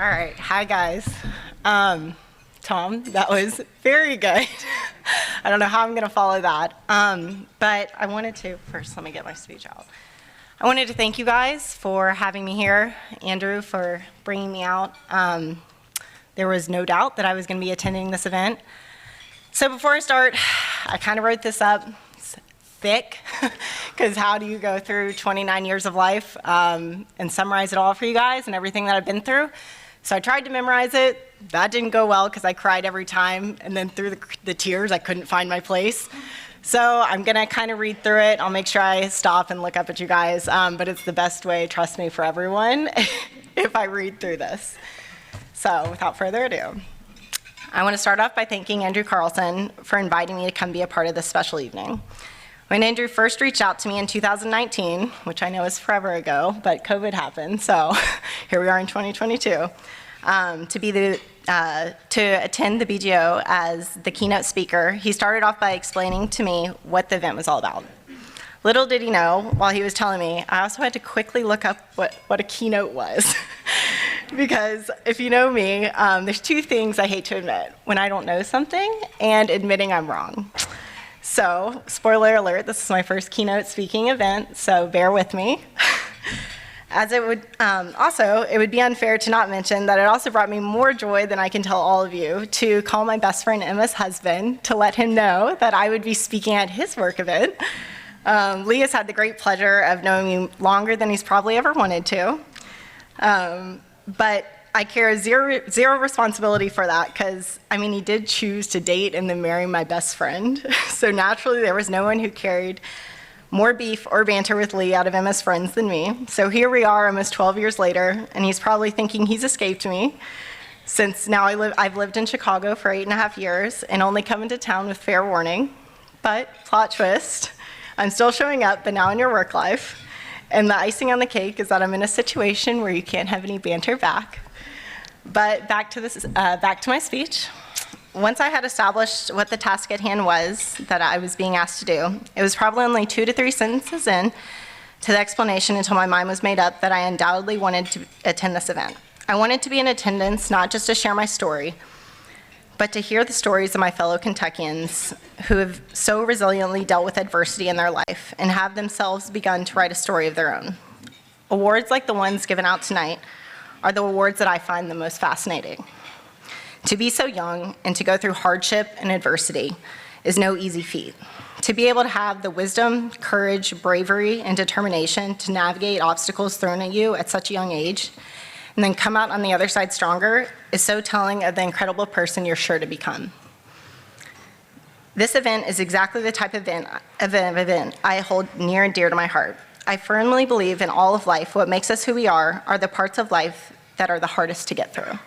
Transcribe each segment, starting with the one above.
All right, hi guys. Tom, that was very good. I don't know how I'm gonna follow that. But I wanted to, first let me get my speech out. I wanted to thank you guys for having me here, Andrew for bringing me out. There was no doubt that I was gonna be attending this event. So before I start, I kind of wrote this up. It's thick, because how do you go through 29 years of life and summarize it all for you guys and everything that I've been through? So I tried to memorize it. That didn't go well because I cried every time, and then through the tears, I couldn't find my place. So I'm gonna kind of read through it. I'll make sure I stop and look up at you guys, but it's the best way, trust me, for everyone, if I read through this. So without further ado, I want to start off by thanking Andrew Carlson for inviting me to come be a part of this special evening. When Andrew first reached out to me in 2019, which I know is forever ago, but COVID happened, so here we are in 2022, to attend the BGO as the keynote speaker, he started off by explaining to me what the event was all about. Little did he know, while he was telling me, I also had to quickly look up what a keynote was. Because if you know me, there's two things I hate to admit: when I don't know something and admitting I'm wrong. So, spoiler alert, this is my first keynote speaking event, so bear with me. As it would, it would be unfair to not mention that it also brought me more joy than I can tell all of you to call my best friend Emma's husband to let him know that I would be speaking at his work event. Lee has had the great pleasure of knowing me longer than he's probably ever wanted to. But I carry zero responsibility for that because, I mean, he did choose to date and then marry my best friend. So naturally, there was no one who carried more beef or banter with Lee out of Emma's friends than me. So here we are almost 12 years later, and he's probably thinking he's escaped me since now I've lived in Chicago for 8.5 years and only come into town with fair warning. But plot twist, I'm still showing up, but now in your work life. And the icing on the cake is that I'm in a situation where you can't have any banter back. But back to my speech. Once I had established what the task at hand was that I was being asked to do, it was probably only 2 to 3 sentences in to the explanation until my mind was made up that I undoubtedly wanted to attend this event. I wanted to be in attendance not just to share my story, but to hear the stories of my fellow Kentuckians who have so resiliently dealt with adversity in their life and have themselves begun to write a story of their own. Awards like the ones given out tonight are the awards that I find the most fascinating. To be so young and to go through hardship and adversity is no easy feat. To be able to have the wisdom, courage, bravery, and determination to navigate obstacles thrown at you at such a young age and then come out on the other side stronger is so telling of the incredible person you're sure to become. This event is exactly the type of event I hold near and dear to my heart. I firmly believe in all of life, what makes us who we are the parts of life that are the hardest to get through.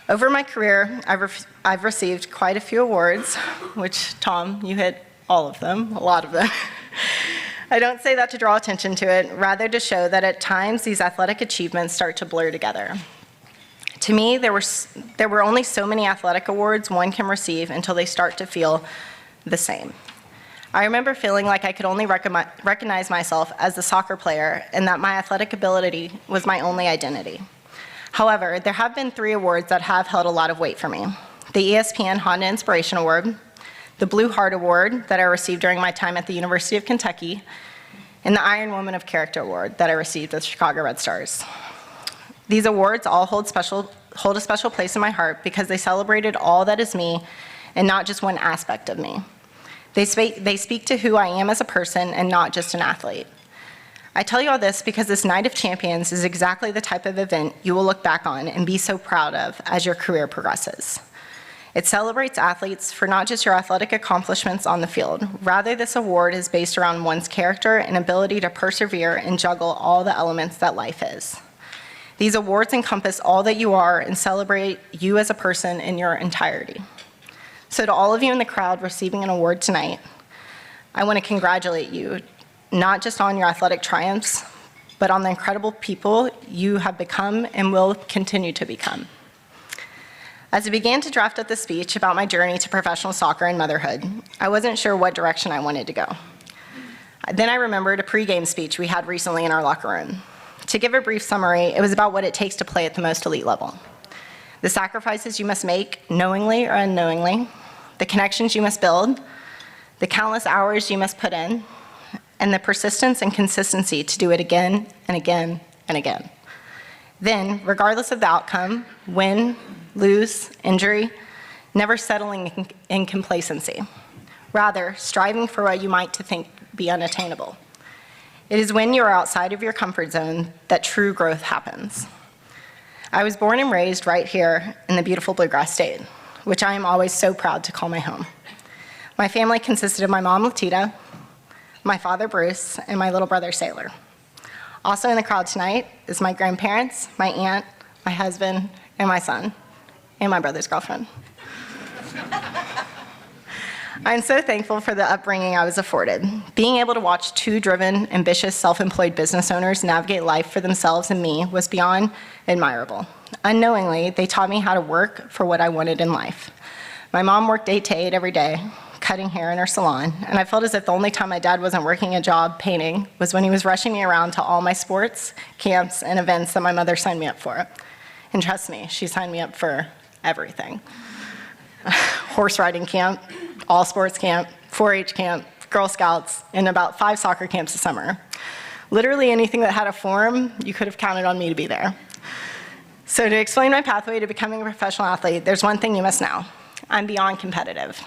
Over my career, I've received quite a few awards, which, Tom, you hit all of them, a lot of them. I don't say that to draw attention to it, rather to show that at times these athletic achievements start to blur together. To me, there were only so many athletic awards one can receive until they start to feel the same. I remember feeling like I could only recognize myself as the soccer player and that my athletic ability was my only identity. However, there have been 3 awards that have held a lot of weight for me. The ESPN Honda Inspiration Award, the Blue Heart Award that I received during my time at the University of Kentucky, and the Iron Woman of Character Award that I received with Chicago Red Stars. These awards all hold a special place in my heart because they celebrated all that is me and not just one aspect of me. They speak to who I am as a person and not just an athlete. I tell you all this because this Night of Champions is exactly the type of event you will look back on and be so proud of as your career progresses. It celebrates athletes for not just your athletic accomplishments on the field. Rather, this award is based around one's character and ability to persevere and juggle all the elements that life is. These awards encompass all that you are and celebrate you as a person in your entirety. So to all of you in the crowd receiving an award tonight, I want to congratulate you, not just on your athletic triumphs, but on the incredible people you have become and will continue to become. As I began to draft up the speech about my journey to professional soccer and motherhood, I wasn't sure what direction I wanted to go. Then I remembered a pregame speech we had recently in our locker room. To give a brief summary, it was about what it takes to play at the most elite level. The sacrifices you must make, knowingly or unknowingly, the connections you must build, the countless hours you must put in, and the persistence and consistency to do it again and again and again. Then, regardless of the outcome, win, lose, injury, never settling in complacency. Rather, striving for what you might think be unattainable. It is when you are outside of your comfort zone that true growth happens. I was born and raised right here in the beautiful Bluegrass State, which I am always so proud to call my home. My family consisted of my mom, Latita, my father, Bruce, and my little brother, Sailor. Also in the crowd tonight is my grandparents, my aunt, my husband, and my son, and my brother's girlfriend. I'm so thankful for the upbringing I was afforded. Being able to watch two driven, ambitious, self-employed business owners navigate life for themselves and me was beyond admirable. Unknowingly, they taught me how to work for what I wanted in life. My mom worked 8 to 8 every day, cutting hair in her salon, and I felt as if the only time my dad wasn't working a job painting was when he was rushing me around to all my sports, camps, and events that my mother signed me up for. And trust me, she signed me up for everything. Horse riding camp, all sports camp, 4-H camp, Girl Scouts, and about 5 soccer camps a summer. Literally anything that had a form, you could have counted on me to be there. So to explain my pathway to becoming a professional athlete, there's one thing you must know. I'm beyond competitive,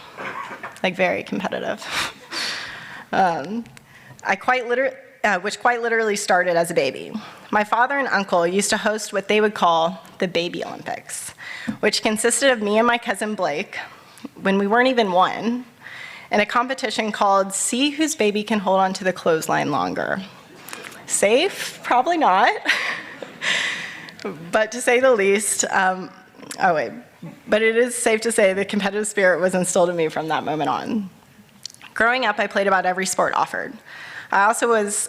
like very competitive. Which quite literally started as a baby. My father and uncle used to host what they would call the Baby Olympics, which consisted of me and my cousin Blake, when we weren't even one, in a competition called See Whose Baby Can Hold On to the Clothesline Longer. Safe? Probably not. But to say the least, but it is safe to say the competitive spirit was instilled in me from that moment on. Growing up, I played about every sport offered. I was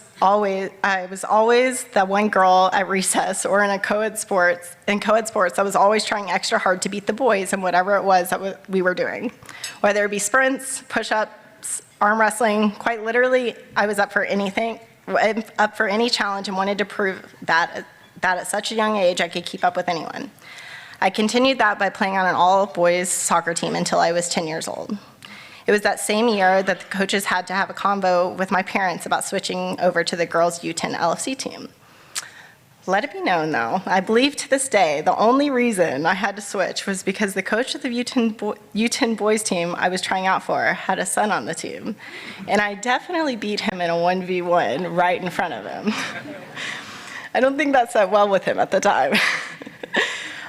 always the one girl at recess or in co-ed sports that was always trying extra hard to beat the boys in whatever it was that we were doing. Whether it be sprints, push-ups, arm wrestling, quite literally, I was up for any challenge and wanted to prove that at such a young age I could keep up with anyone. I continued that by playing on an all-boys soccer team until I was 10 years old. It was that same year that the coaches had to have a convo with my parents about switching over to the girls' U10 LFC team. Let it be known, though, I believe to this day the only reason I had to switch was because the coach of the U10 boys team I was trying out for had a son on the team, and I definitely beat him in a 1v1 right in front of him. I don't think that sat well with him at the time.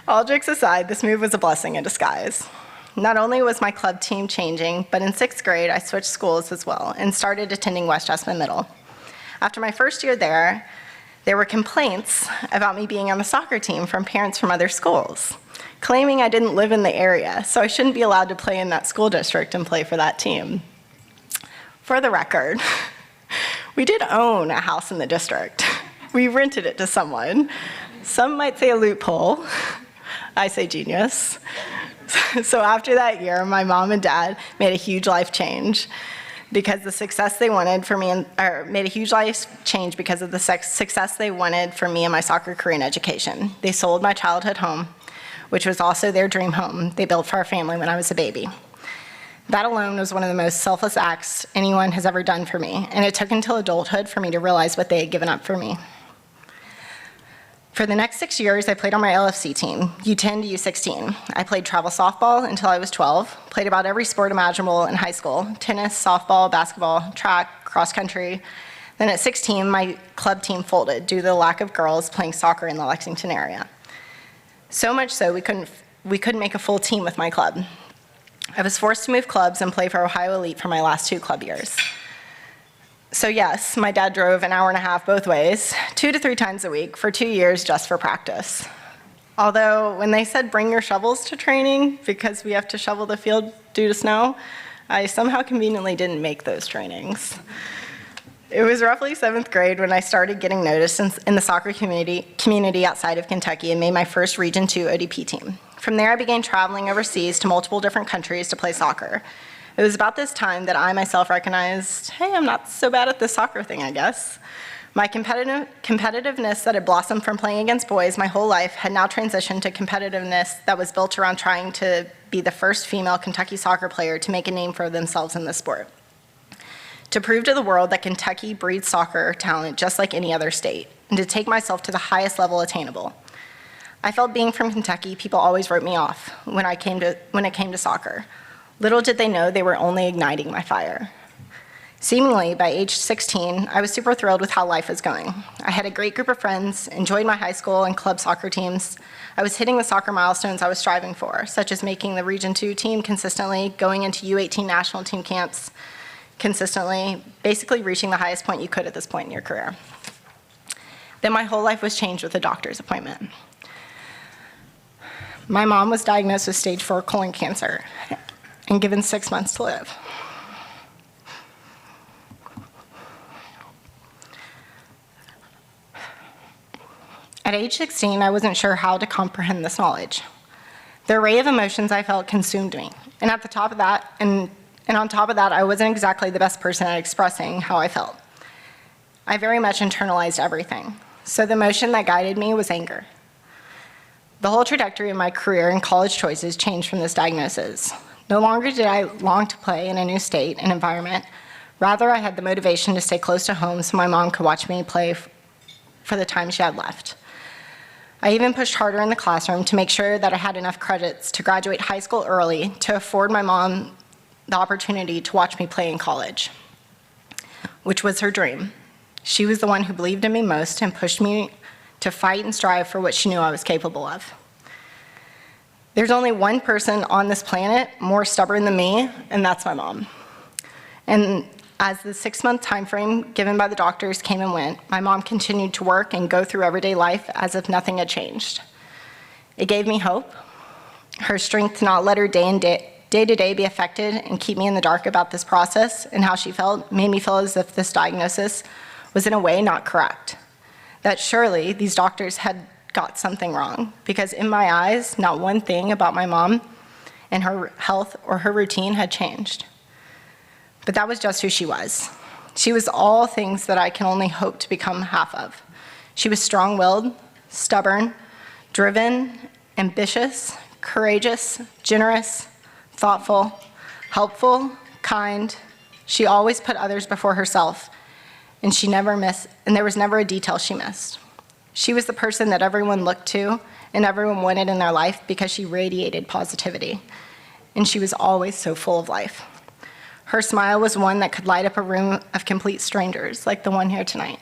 All jokes aside, this move was a blessing in disguise. Not only was my club team changing, but in 6th grade, I switched schools as well and started attending West Jessamine Middle. After my first year there were complaints about me being on the soccer team from parents from other schools, claiming I didn't live in the area, so I shouldn't be allowed to play in that school district and play for that team. For the record, we did own a house in the district. We rented it to someone. Some might say a loophole. I say genius. So after that year, my mom and dad made a huge life change because the success they wanted for me, made a huge life change because of the success they wanted for me in my soccer career and education. They sold my childhood home, which was also their dream home they built for our family when I was a baby. That alone was one of the most selfless acts anyone has ever done for me, and it took until adulthood for me to realize what they had given up for me. For the next 6 years, I played on my LFC team, U10 to U16. I played travel softball until I was 12, played about every sport imaginable in high school, tennis, softball, basketball, track, cross country. Then at 16, my club team folded due to the lack of girls playing soccer in the Lexington area. So much so, we couldn't make a full team with my club. I was forced to move clubs and play for Ohio Elite for my last 2 club years. So yes, my dad drove an hour and a half both ways, 2 to 3 times a week for 2 years just for practice. Although when they said bring your shovels to training because we have to shovel the field due to snow, I somehow conveniently didn't make those trainings. It was roughly 7th grade when I started getting noticed in the soccer community outside of Kentucky and made my first Region 2 ODP team. From there, I began traveling overseas to multiple different countries to play soccer. It was about this time that I myself recognized, hey, I'm not so bad at this soccer thing, I guess. My competitiveness that had blossomed from playing against boys my whole life had now transitioned to competitiveness that was built around trying to be the first female Kentucky soccer player to make a name for themselves in the sport. To prove to the world that Kentucky breeds soccer talent just like any other state, and to take myself to the highest level attainable. I felt being from Kentucky, people always wrote me off when it came to soccer. Little did they know they were only igniting my fire. Seemingly, by age 16, I was super thrilled with how life was going. I had a great group of friends, enjoyed my high school and club soccer teams. I was hitting the soccer milestones I was striving for, such as making the Region 2 team consistently, going into U18 national team camps consistently, basically reaching the highest point you could at this point in your career. Then my whole life was changed with a doctor's appointment. My mom was diagnosed with stage 4 colon cancer and given 6 months to live. At age 16, I wasn't sure how to comprehend this knowledge. The array of emotions I felt consumed me. And on top of that, I wasn't exactly the best person at expressing how I felt. I very much internalized everything. So the emotion that guided me was anger. The whole trajectory of my career and college choices changed from this diagnosis. No longer did I long to play in a new state and environment. Rather, I had the motivation to stay close to home so my mom could watch me play for the time she had left. I even pushed harder in the classroom to make sure that I had enough credits to graduate high school early to afford my mom the opportunity to watch me play in college, which was her dream. She was the one who believed in me most and pushed me to fight and strive for what she knew I was capable of. There's only one person on this planet more stubborn than me, and that's my mom. And as the 6-month time frame given by the doctors came and went, my mom continued to work and go through everyday life as if nothing had changed. It gave me hope. Her strength to not let her day to day be affected and keep me in the dark about this process and how she felt made me feel as if this diagnosis was in a way not correct. That surely these doctors had got something wrong, because in my eyes, not one thing about my mom and her health or her routine had changed. But that was just who she was. She was all things that I can only hope to become half of. She was strong-willed, stubborn, driven, ambitious, courageous, generous, thoughtful, helpful, kind. She always put others before herself, and there was never a detail she missed. She was the person that everyone looked to and everyone wanted in their life because she radiated positivity, and she was always so full of life. Her smile was one that could light up a room of complete strangers, like the one here tonight.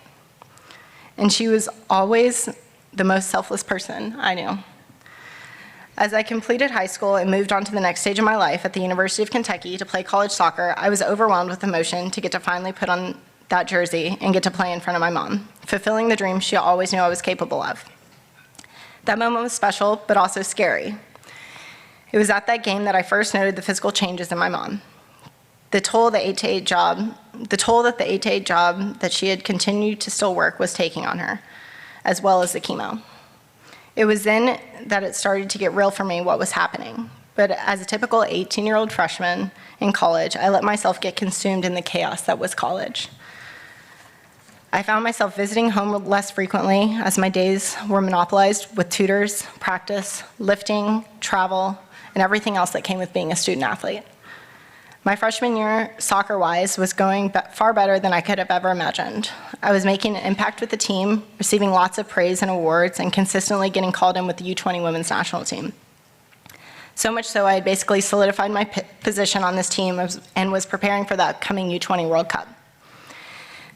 And she was always the most selfless person I knew. As I completed high school and moved on to the next stage of my life at the University of Kentucky to play college soccer, I was overwhelmed with emotion to get to finally put on that jersey and get to play in front of my mom, fulfilling the dream she always knew I was capable of. That moment was special, but also scary. It was at that game that I first noted the physical changes in my mom. The toll that the 8-to-8 job that she had continued to still work was taking on her, as well as the chemo. It was then that it started to get real for me what was happening. But as a typical 18-year-old freshman in college, I let myself get consumed in the chaos that was college. I found myself visiting home less frequently as my days were monopolized with tutors, practice, lifting, travel, and everything else that came with being a student athlete. My freshman year, soccer-wise, was going far better than I could have ever imagined. I was making an impact with the team, receiving lots of praise and awards, and consistently getting called in with the U20 women's national team. So much so I had basically solidified my position on this team and was preparing for the upcoming U20 World Cup.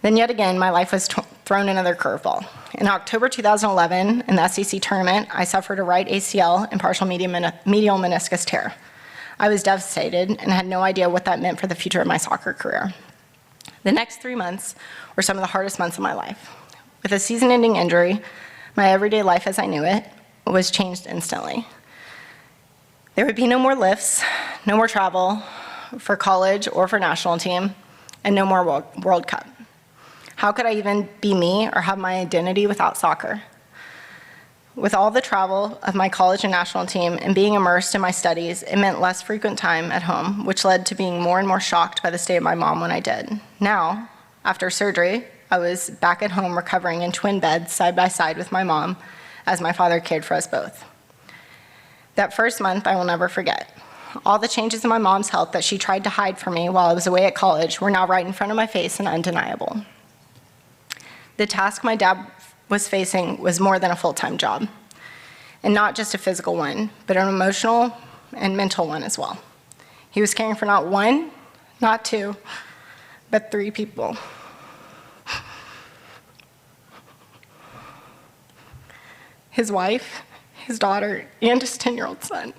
Then yet again, my life was thrown another curveball. In October 2011, in the SEC tournament, I suffered a right ACL and partial medial meniscus tear. I was devastated and had no idea what that meant for the future of my soccer career. The next 3 months were some of the hardest months of my life. With a season-ending injury, my everyday life as I knew it was changed instantly. There would be no more lifts, no more travel for college or for national team, and no more World Cup. How could I even be me or have my identity without soccer? With all the travel of my college and national team and being immersed in my studies, it meant less frequent time at home, which led to being more and more shocked by the state of my mom when I did. Now, after surgery, I was back at home recovering in twin beds side by side with my mom as my father cared for us both. That first month I will never forget. All the changes in my mom's health that she tried to hide from me while I was away at college were now right in front of my face and undeniable. The task my dad was facing was more than a full-time job, and not just a physical one, but an emotional and mental one as well. He was caring for not one, not two, but 3 people. His wife, his daughter, and his 10-year-old son.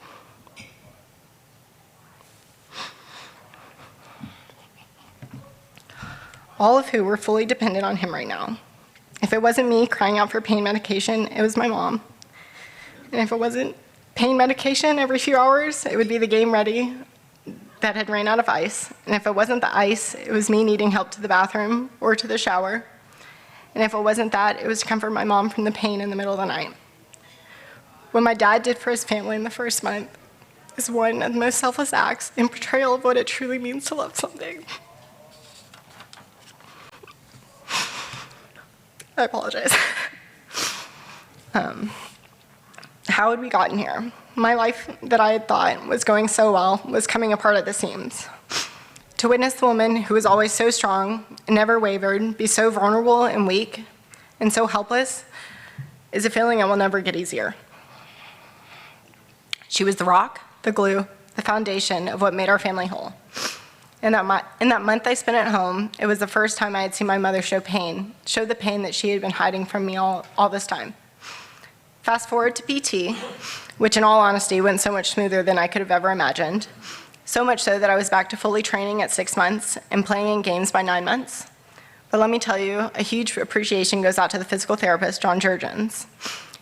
All of who were fully dependent on him right now. If it wasn't me crying out for pain medication, it was my mom. And if it wasn't pain medication every few hours, it would be the Game Ready that had ran out of ice. And if it wasn't the ice, it was me needing help to the bathroom or to the shower. And if it wasn't that, it was to comfort my mom from the pain in the middle of the night. What my dad did for his family in the first month is one of the most selfless acts in portrayal of what it truly means to love something. I apologize. How had we gotten here? My life that I had thought was going so well was coming apart at the seams. To witness the woman who was always so strong and never wavered be so vulnerable and weak and so helpless is a feeling that will never get easier. She was the rock, the glue, the foundation of what made our family whole. In that month I spent at home, it was the first time I had seen my mother show the pain that she had been hiding from me all this time. Fast forward to PT, which in all honesty went so much smoother than I could have ever imagined. So much so that I was back to fully training at 6 months and playing in games by 9 months. But let me tell you, a huge appreciation goes out to the physical therapist, John Jurgens.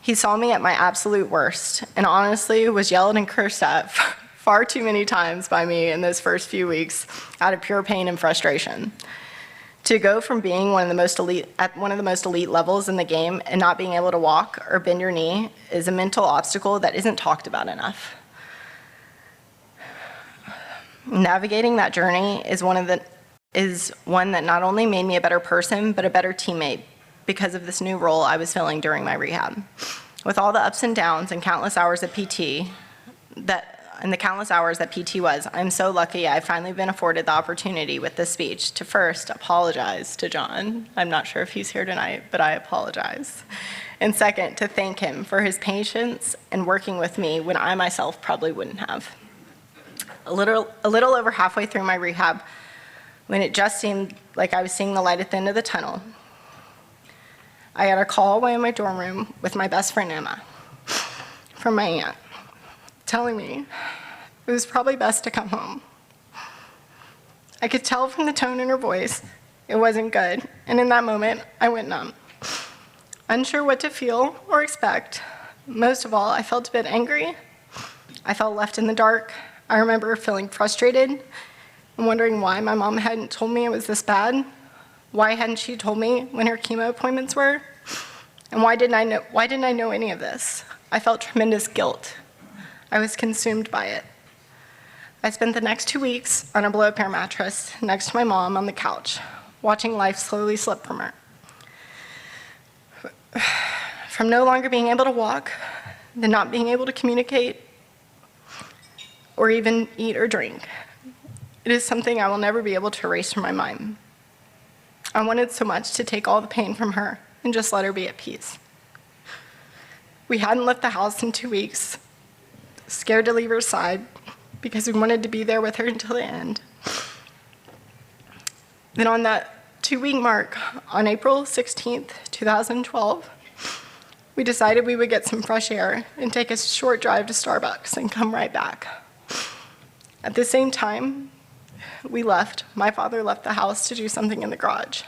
He saw me at my absolute worst and honestly was yelled and cursed at far too many times by me in those first few weeks out of pure pain and frustration. To go from being one of the most elite levels in the game and not being able to walk or bend your knee is a mental obstacle that isn't talked about enough. Navigating that journey is one that not only made me a better person, but a better teammate because of this new role I was filling during my rehab. With all the ups and downs and countless hours of PT was, I'm so lucky I've finally been afforded the opportunity with this speech to first apologize to John. I'm not sure if he's here tonight, but I apologize. And second, to thank him for his patience and working with me when I myself probably wouldn't have. A little over halfway through my rehab, when it just seemed like I was seeing the light at the end of the tunnel, I got a call away in my dorm room with my best friend Emma from my aunt, telling me it was probably best to come home. I could tell from the tone in her voice it wasn't good, and in that moment, I went numb. Unsure what to feel or expect. Most of all, I felt a bit angry. I felt left in the dark. I remember feeling frustrated and wondering why my mom hadn't told me it was this bad. Why hadn't she told me when her chemo appointments were? And why didn't I know any of this? I felt tremendous guilt. I was consumed by it. I spent the next 2 weeks on a blow-up air mattress next to my mom on the couch, watching life slowly slip from her. From no longer being able to walk, then not being able to communicate, or even eat or drink. It is something I will never be able to erase from my mind. I wanted so much to take all the pain from her and just let her be at peace. We hadn't left the house in 2 weeks, scared to leave her side because we wanted to be there with her until the end. Then on that 2-week mark, on April 16th, 2012, we decided we would get some fresh air and take a short drive to Starbucks and come right back. At the same time my father left the house to do something in the garage.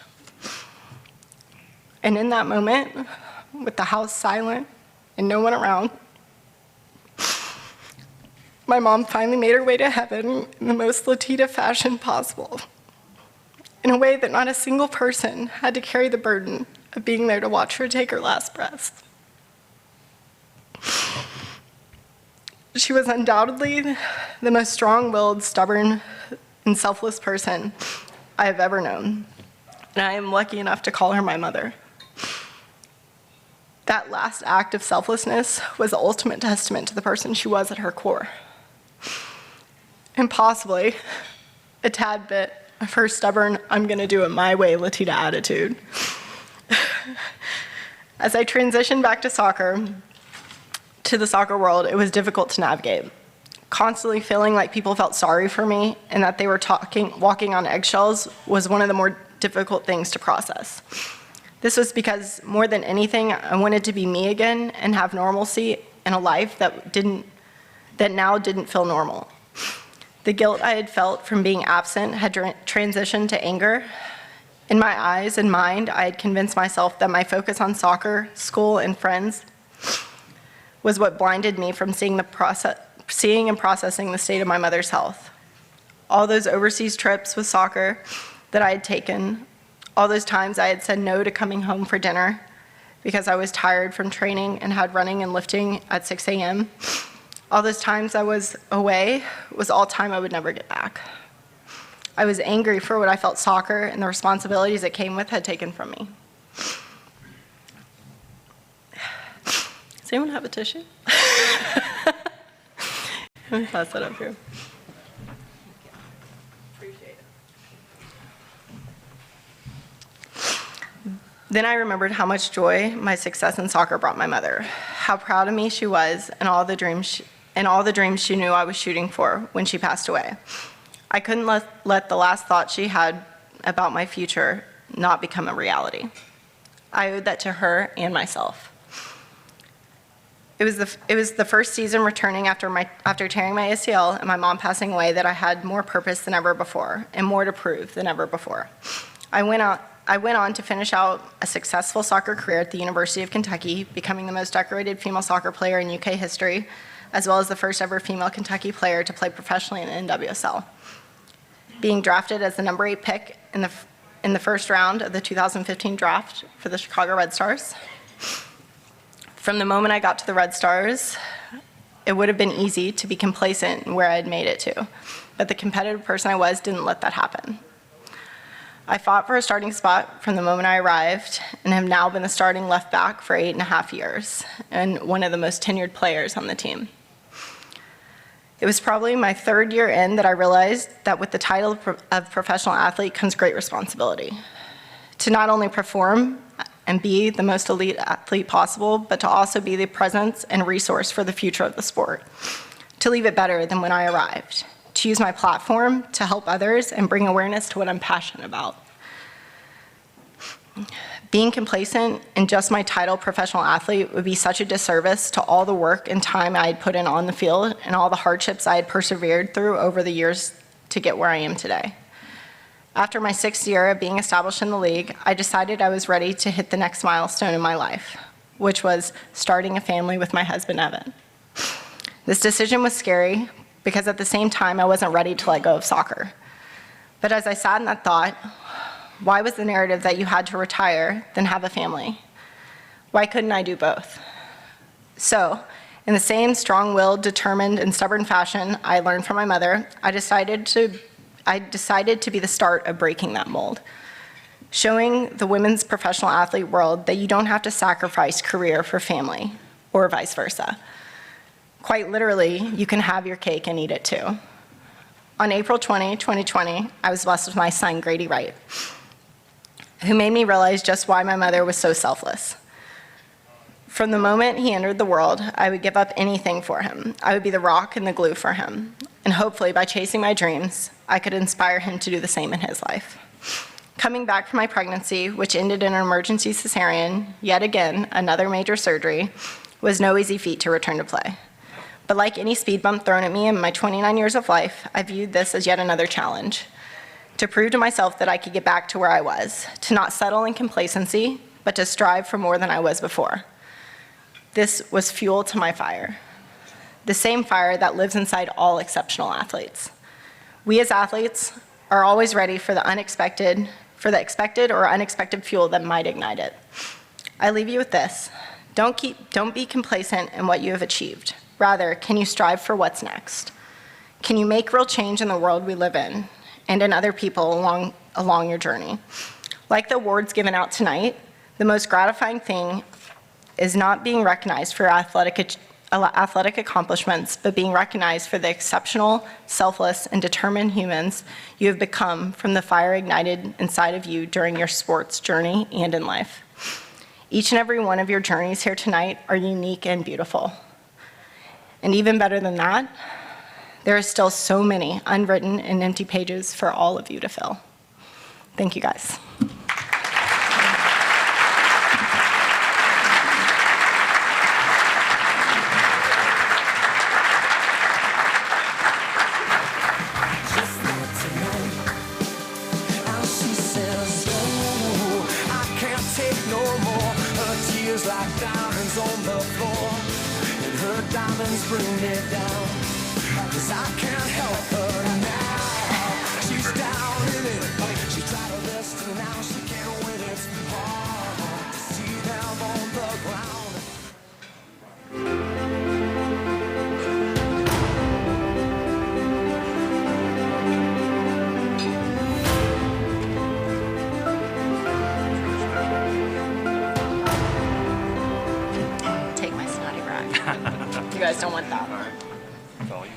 And in that moment, with the house silent and no one around, my mom finally made her way to heaven in the most Latita fashion possible, in a way that not a single person had to carry the burden of being there to watch her take her last breath. She was undoubtedly the most strong-willed, stubborn, and selfless person I have ever known. and I am lucky enough to call her my mother. That last act of selflessness was the ultimate testament to the person she was at her core. And possibly a tad bit of her stubborn, I'm gonna do it my way, Latita attitude. As I transitioned back to the soccer world, it was difficult to navigate. Constantly feeling like people felt sorry for me and that they were walking on eggshells was one of the more difficult things to process. This was because more than anything, I wanted to be me again and have normalcy in a life that now didn't feel normal. The guilt I had felt from being absent had transitioned to anger. In my eyes and mind, I had convinced myself that my focus on soccer, school, and friends was what blinded me from seeing and processing the state of my mother's health. All those overseas trips with soccer that I had taken, all those times I had said no to coming home for dinner because I was tired from training and had running and lifting at 6 a.m., all those times I was away was all time I would never get back. I was angry for what I felt soccer and the responsibilities it came with had taken from me. Does anyone have a tissue? Let me pass that up here. Appreciate it. Then I remembered how much joy my success in soccer brought my mother, how proud of me she was, and all the dreams she knew I was shooting for when she passed away. I couldn't let the last thought she had about my future not become a reality. I owed that to her and myself. It was the first season returning after tearing my ACL and my mom passing away that I had more purpose than ever before and more to prove than ever before. I went on to finish out a successful soccer career at the University of Kentucky, becoming the most decorated female soccer player in UK history, as well as the first ever female Kentucky player to play professionally in the NWSL. Being drafted as the number 8 pick in the first round of the 2015 draft for the Chicago Red Stars. From the moment I got to the Red Stars, it would have been easy to be complacent in where I had made it to, but the competitive person I was didn't let that happen. I fought for a starting spot from the moment I arrived and have now been the starting left back for 8.5 years and one of the most tenured players on the team. It was probably my 3rd year in that I realized that with the title of professional athlete comes great responsibility. To not only perform and be the most elite athlete possible, but to also be the presence and resource for the future of the sport. To leave it better than when I arrived. To use my platform to help others and bring awareness to what I'm passionate about. Being complacent in just my title professional athlete would be such a disservice to all the work and time I had put in on the field and all the hardships I had persevered through over the years to get where I am today. After my 6th year of being established in the league, I decided I was ready to hit the next milestone in my life, which was starting a family with my husband, Evan. This decision was scary because at the same time I wasn't ready to let go of soccer. But as I sat in that thought, why was the narrative that you had to retire, then have a family? Why couldn't I do both? So, in the same strong-willed, determined, and stubborn fashion I learned from my mother, I decided to be the start of breaking that mold, showing the women's professional athlete world that you don't have to sacrifice career for family, or vice versa. Quite literally, you can have your cake and eat it too. On April 20, 2020, I was blessed with my son, Grady Wright, who made me realize just why my mother was so selfless. From the moment he entered the world, I would give up anything for him. I would be the rock and the glue for him. And hopefully, by chasing my dreams, I could inspire him to do the same in his life. Coming back from my pregnancy, which ended in an emergency cesarean, yet again, another major surgery, was no easy feat to return to play. But like any speed bump thrown at me in my 29 years of life, I viewed this as yet another challenge. To prove to myself that I could get back to where I was, to not settle in complacency, but to strive for more than I was before. This was fuel to my fire. The same fire that lives inside all exceptional athletes. We as athletes are always ready for the expected or unexpected fuel that might ignite it. I leave you with this. Don't be complacent in what you have achieved. Rather, can you strive for what's next? Can you make real change in the world we live in and in other people along your journey? Like the awards given out tonight, the most gratifying thing is not being recognized for athletic accomplishments, but being recognized for the exceptional, selfless, and determined humans you have become from the fire ignited inside of you during your sports journey and in life. Each and every one of your journeys here tonight are unique and beautiful. And even better than that, there are still so many unwritten and empty pages for all of you to fill. Thank you, guys. Like diamonds on the floor, and her diamonds bring me down, 'cause I can't help her now. She's down in it, she tried her best and now she can't win. It's hard to see them on the ground. You guys don't want that. It's all you.